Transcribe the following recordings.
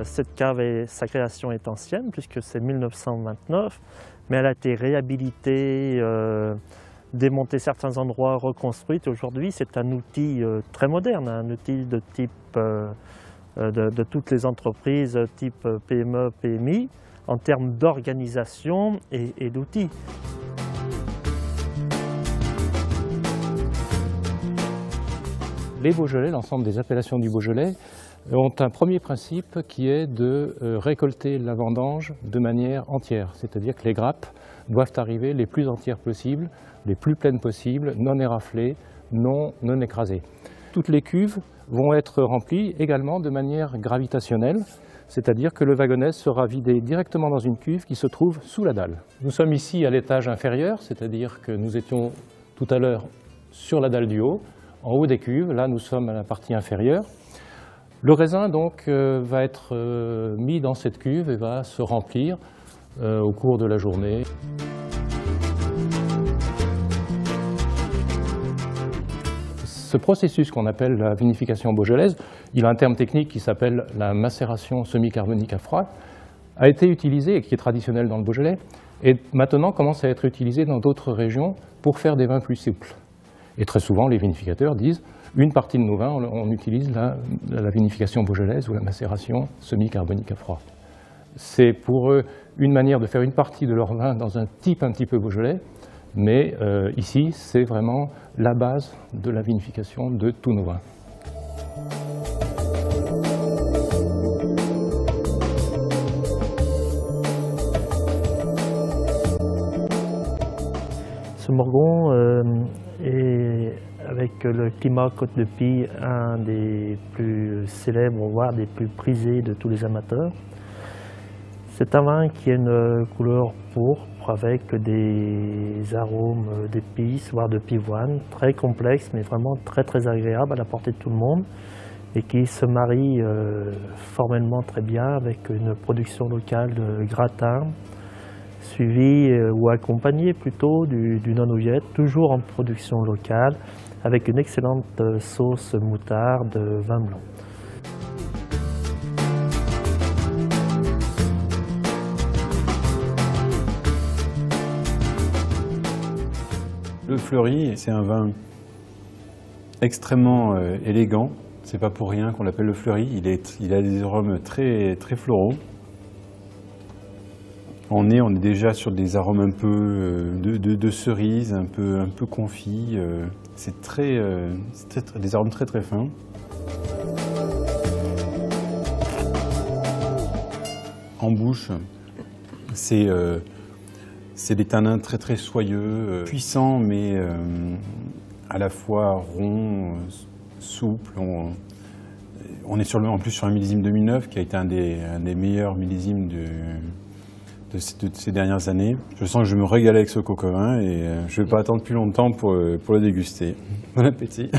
Cette cave, sa création est ancienne puisque c'est 1929, mais elle a été réhabilitée, démontée certains endroits, reconstruite. Aujourd'hui, c'est un outil très moderne, un outil de type de toutes les entreprises, type PME, PMI, en termes d'organisation et d'outils. Les Beaujolais, l'ensemble des appellations du Beaujolais, ont un premier principe qui est de récolter la vendange de manière entière. C'est-à-dire que les grappes doivent arriver les plus entières possibles, les plus pleines possibles, non éraflées, non écrasées. Toutes les cuves vont être remplies également de manière gravitationnelle, c'est-à-dire que le wagonnesse sera vidé directement dans une cuve qui se trouve sous la dalle. Nous sommes ici à l'étage inférieur, c'est-à-dire que nous étions tout à l'heure sur la dalle du haut, en haut des cuves, là nous sommes à la partie inférieure. Le raisin donc va être mis dans cette cuve et va se remplir au cours de la journée. Ce processus qu'on appelle la vinification beaujolaise, il a un terme technique qui s'appelle la macération semi-carbonique à froid, a été utilisé et qui est traditionnel dans le Beaujolais, et maintenant commence à être utilisé dans d'autres régions pour faire des vins plus souples. Et très souvent, les vinificateurs disent une partie de nos vins, on utilise la vinification beaujolaise ou la macération semi-carbonique à froid. C'est pour eux une manière de faire une partie de leur vin dans un type un petit peu beaujolais, mais ici, c'est vraiment la base de la vinification de tous nos vins. Ce Morgon est, avec le climat Côte-de-Pie, un des plus célèbres, voire des plus prisés de tous les amateurs. C'est un vin qui a une couleur pourpre avec des arômes d'épices, voire de pivoine, très complexe, mais vraiment très agréable à la portée de tout le monde et qui se marie formellement très bien avec une production locale de gratin, suivi ou accompagné plutôt d'une andouillette, toujours en production locale, avec une excellente sauce moutarde vin blanc. Le Fleury, c'est un vin extrêmement élégant. C'est pas pour rien qu'on l'appelle le Fleury. Il a des arômes très floraux. On est déjà sur des arômes un peu de cerises, un peu confits. C'est des arômes très fins. En bouche, c'est des tanins très soyeux, puissants, mais à la fois ronds, souples. On est en plus sur un millésime 2009 qui a été un des meilleurs millésimes de ces dernières années. Je sens que je me régale avec ce coco vin et je ne vais pas attendre plus longtemps pour le déguster. Bon appétit!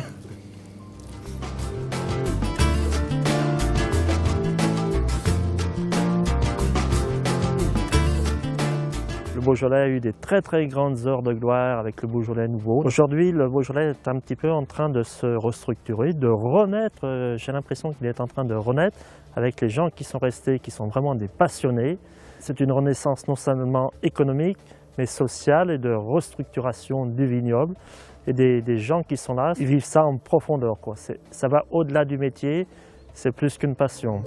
Le Beaujolais a eu des très grandes heures de gloire avec le Beaujolais nouveau. Aujourd'hui, le Beaujolais est un petit peu en train de se restructurer, de renaître. J'ai l'impression qu'il est en train de renaître avec les gens qui sont restés, qui sont vraiment des passionnés. C'est une renaissance non seulement économique, mais sociale et de restructuration du vignoble. Et des gens qui sont là, ils vivent ça en profondeur, quoi. Ça va au-delà du métier, c'est plus qu'une passion.